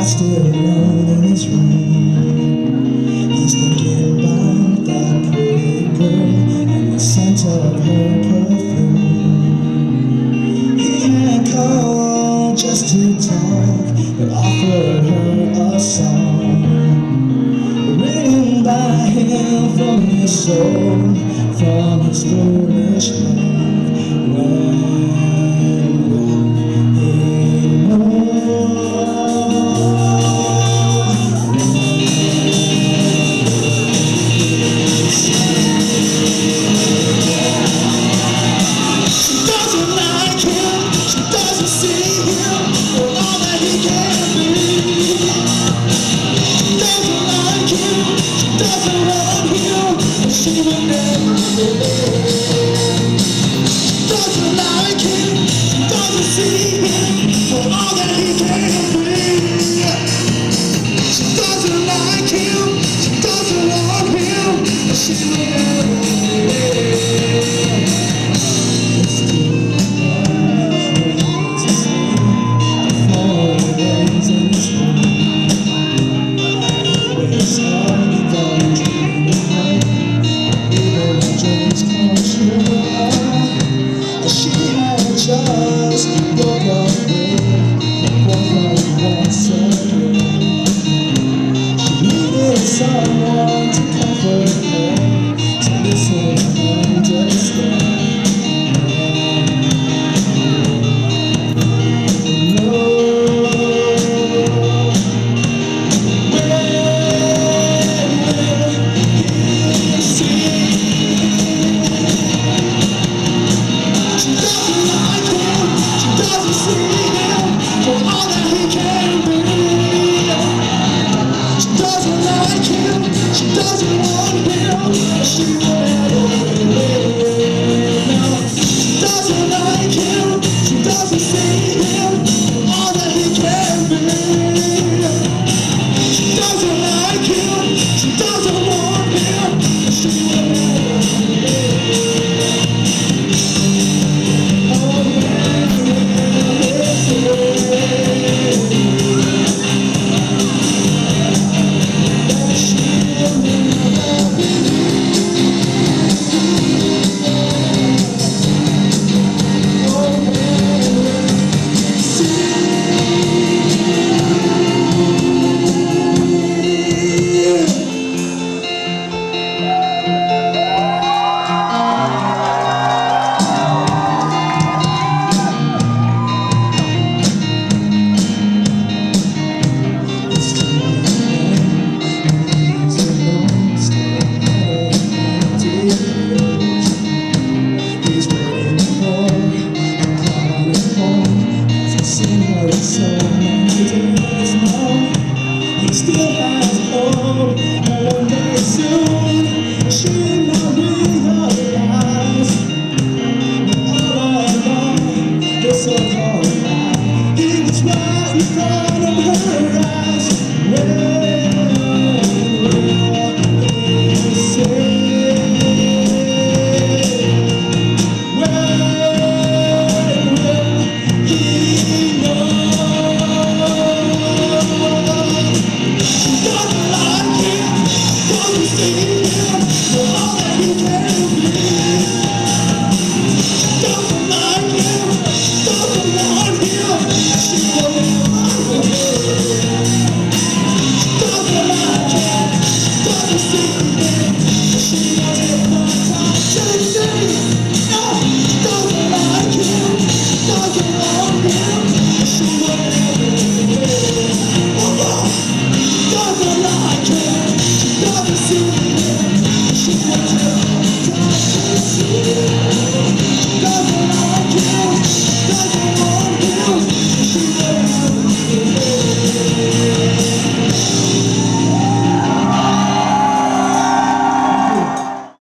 Still alone in his room. He's thinking about that pretty girl and the scent of her perfume. He had called just to talk, but offered her a song written by him from his soul, from his foolish love. When will he know? Doesn't love you, she will never doesn't like him, doesn't see him for all that he can.